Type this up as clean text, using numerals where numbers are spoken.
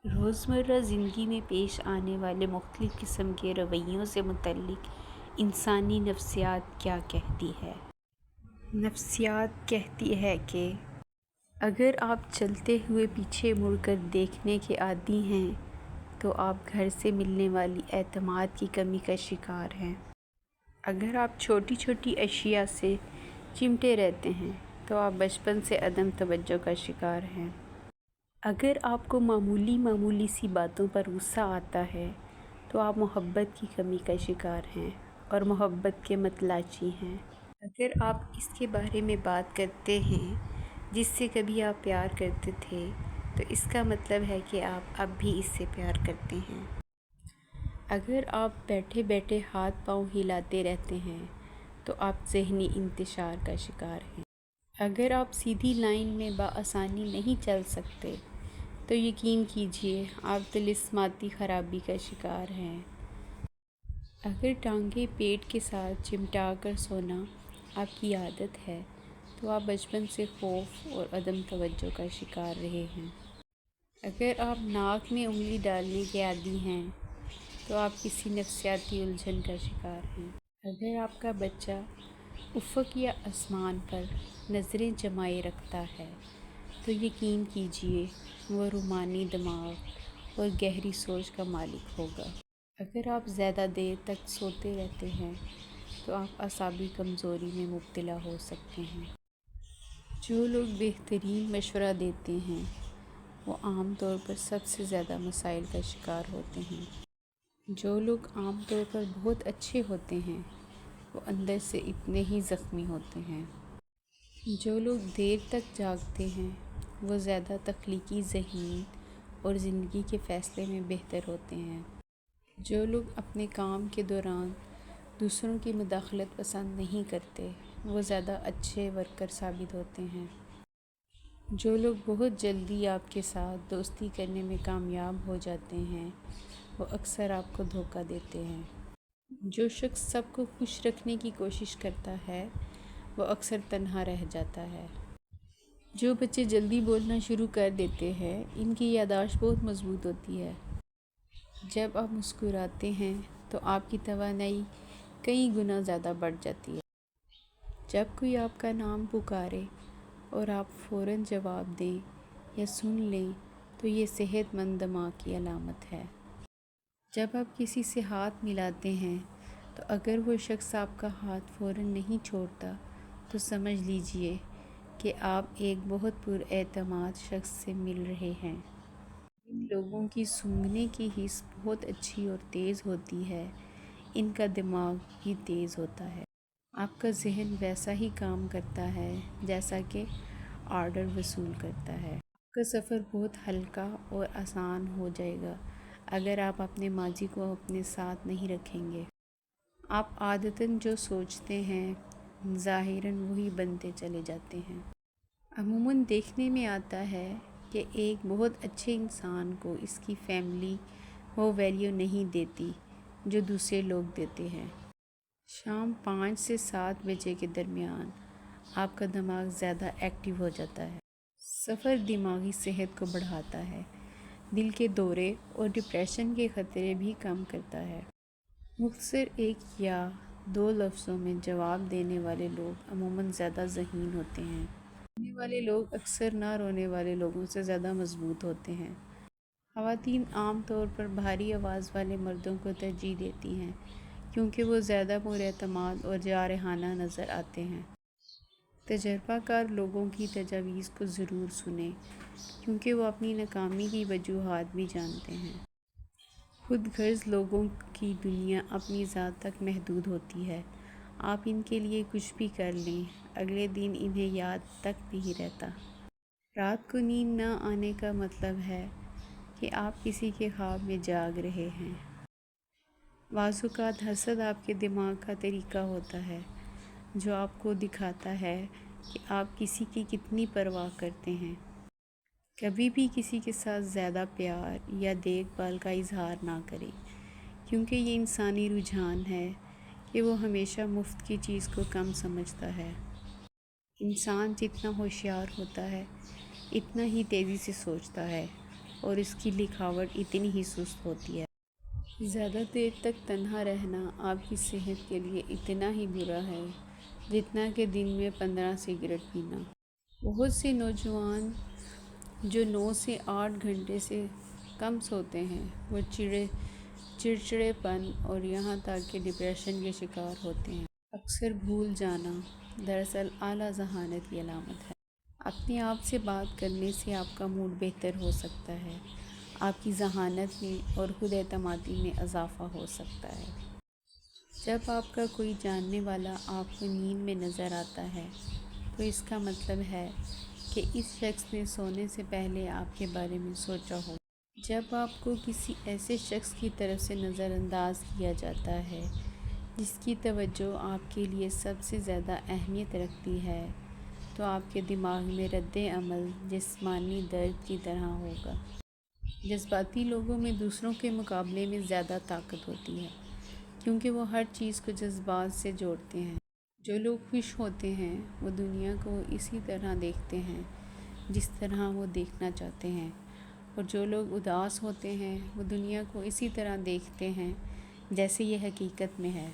روزمرہ زندگی میں پیش آنے والے مختلف قسم کے رویوں سے متعلق انسانی نفسیات کیا کہتی ہے؟ نفسیات کہتی ہے کہ اگر آپ چلتے ہوئے پیچھے مڑ کر دیکھنے کے عادی ہیں تو آپ گھر سے ملنے والی اعتماد کی کمی کا شکار ہیں۔ اگر آپ چھوٹی چھوٹی اشیاء سے چمٹے رہتے ہیں تو آپ بچپن سے عدم توجہ کا شکار ہیں۔ اگر آپ کو معمولی سی باتوں پر غصہ آتا ہے تو آپ محبت کی کمی کا شکار ہیں اور محبت کے متلاشی ہیں۔ اگر آپ اس کے بارے میں بات کرتے ہیں جس سے کبھی آپ پیار کرتے تھے تو اس کا مطلب ہے کہ آپ اب بھی اس سے پیار کرتے ہیں۔ اگر آپ بیٹھے بیٹھے ہاتھ پاؤں ہلاتے رہتے ہیں تو آپ ذہنی انتشار کا شکار ہیں۔ اگر آپ سیدھی لائن میں بآسانی نہیں چل سکتے تو یقین کیجیے آپ طلسماتی خرابی کا شکار ہیں۔ اگر ٹانگیں پیٹ کے ساتھ چمٹا کر سونا آپ کی عادت ہے تو آپ بچپن سے خوف اور عدم توجہ کا شکار رہے ہیں۔ اگر آپ ناک میں انگلی ڈالنے کے عادی ہیں تو آپ کسی نفسیاتی الجھن کا شکار ہیں۔ اگر آپ کا بچہ افق یا آسمان پر نظریں جمائے رکھتا ہے تو یقین کیجیے وہ رومانی دماغ اور گہری سوچ کا مالک ہوگا۔ اگر آپ زیادہ دیر تک سوتے رہتے ہیں تو آپ اعصابی کمزوری میں مبتلا ہو سکتے ہیں۔ جو لوگ بہترین مشورہ دیتے ہیں وہ عام طور پر سب سے زیادہ مسائل کا شکار ہوتے ہیں۔ جو لوگ عام طور پر بہت اچھے ہوتے ہیں وہ اندر سے اتنے ہی زخمی ہوتے ہیں۔ جو لوگ دیر تک جاگتے ہیں وہ زیادہ تخلیقی ذہین اور زندگی کے فیصلے میں بہتر ہوتے ہیں۔ جو لوگ اپنے کام کے دوران دوسروں کی مداخلت پسند نہیں کرتے وہ زیادہ اچھے ورکر ثابت ہوتے ہیں۔ جو لوگ بہت جلدی آپ کے ساتھ دوستی کرنے میں کامیاب ہو جاتے ہیں وہ اکثر آپ کو دھوکہ دیتے ہیں۔ جو شخص سب کو خوش رکھنے کی کوشش کرتا ہے وہ اکثر تنہا رہ جاتا ہے۔ جو بچے جلدی بولنا شروع کر دیتے ہیں ان کی یادداشت بہت مضبوط ہوتی ہے۔ جب آپ مسکراتے ہیں تو آپ کی توانائی کئی گنا زیادہ بڑھ جاتی ہے۔ جب کوئی آپ کا نام پکارے اور آپ فوراً جواب دیں یا سن لیں تو یہ صحت مند دماغ کی علامت ہے۔ جب آپ کسی سے ہاتھ ملاتے ہیں تو اگر وہ شخص آپ کا ہاتھ فوراً نہیں چھوڑتا تو سمجھ لیجیے کہ آپ ایک بہت پر اعتماد شخص سے مل رہے ہیں۔ جن لوگوں کی سونگھنے کی حس بہت اچھی اور تیز ہوتی ہے ان کا دماغ بھی تیز ہوتا ہے۔ آپ کا ذہن ویسا ہی کام کرتا ہے جیسا کہ آرڈر وصول کرتا ہے۔ آپ کا سفر بہت ہلکا اور آسان ہو جائے گا اگر آپ اپنے ماضی کو اپنے ساتھ نہیں رکھیں گے۔ آپ عادتاً جو سوچتے ہیں ظاہراً وہی بنتے چلے جاتے ہیں۔ عموماً دیکھنے میں آتا ہے کہ ایک بہت اچھے انسان کو اس کی فیملی وہ ویلیو نہیں دیتی جو دوسرے لوگ دیتے ہیں۔ شام 5 سے 7 بجے کے درمیان آپ کا دماغ زیادہ ایکٹیو ہو جاتا ہے۔ سفر دماغی صحت کو بڑھاتا ہے، دل کے دورے اور ڈپریشن کے خطرے بھی کم کرتا ہے۔ مختصر 1 یا 2 لفظوں میں جواب دینے والے لوگ عموماً زیادہ ذہین ہوتے ہیں۔ رونے والے لوگ اکثر نہ رونے والے لوگوں سے زیادہ مضبوط ہوتے ہیں۔ خواتین عام طور پر بھاری آواز والے مردوں کو ترجیح دیتی ہیں کیونکہ وہ زیادہ پر اعتماد اور جارحانہ نظر آتے ہیں۔ تجربہ کار لوگوں کی تجاویز کو ضرور سنیں کیونکہ وہ اپنی ناکامی کی وجوہات بھی جانتے ہیں۔ خود غرض لوگوں کی دنیا اپنی ذات تک محدود ہوتی ہے۔ آپ ان کے لیے کچھ بھی کر لیں اگلے دن انہیں یاد تک نہیں رہتا۔ رات کو نیند نہ آنے کا مطلب ہے کہ آپ کسی کے خواب میں جاگ رہے ہیں۔ بعض اوقات حسد آپ کے دماغ کا طریقہ ہوتا ہے جو آپ کو دکھاتا ہے کہ آپ کسی کی کتنی پرواہ کرتے ہیں۔ کبھی بھی کسی کے ساتھ زیادہ پیار یا دیکھ بھال کا اظہار نہ کریں کیونکہ یہ انسانی رجحان ہے کہ وہ ہمیشہ مفت کی چیز کو کم سمجھتا ہے۔ انسان جتنا ہوشیار ہوتا ہے اتنا ہی تیزی سے سوچتا ہے اور اس کی لکھاوٹ اتنی ہی سست ہوتی ہے۔ زیادہ دیر تک تنہا رہنا آپ کی صحت کے لیے اتنا ہی برا ہے جتنا کہ دن میں 15 سگریٹ پینا۔ بہت سے نوجوان جو 9 سے 8 گھنٹے سے کم سوتے ہیں وہ چڑچڑے پن اور یہاں تک کہ ڈپریشن کے شکار ہوتے ہیں۔ اکثر بھول جانا دراصل اعلیٰ ذہانت کی علامت ہے۔ اپنے آپ سے بات کرنے سے آپ کا موڈ بہتر ہو سکتا ہے، آپ کی ذہانت میں اور خود اعتمادی میں اضافہ ہو سکتا ہے۔ جب آپ کا کوئی جاننے والا آپ کو نیند میں نظر آتا ہے تو اس کا مطلب ہے کہ اس شخص نے سونے سے پہلے آپ کے بارے میں سوچا ہو۔ جب آپ کو کسی ایسے شخص کی طرف سے نظر انداز کیا جاتا ہے جس کی توجہ آپ کے لیے سب سے زیادہ اہمیت رکھتی ہے تو آپ کے دماغ میں رد عمل جسمانی درد کی طرح ہوگا۔ جذباتی لوگوں میں دوسروں کے مقابلے میں زیادہ طاقت ہوتی ہے کیونکہ وہ ہر چیز کو جذبات سے جوڑتے ہیں۔ جو لوگ خوش ہوتے ہیں وہ دنیا کو اسی طرح دیکھتے ہیں جس طرح وہ دیکھنا چاہتے ہیں، اور جو لوگ اداس ہوتے ہیں وہ دنیا کو اسی طرح دیکھتے ہیں جیسے یہ حقیقت میں ہے۔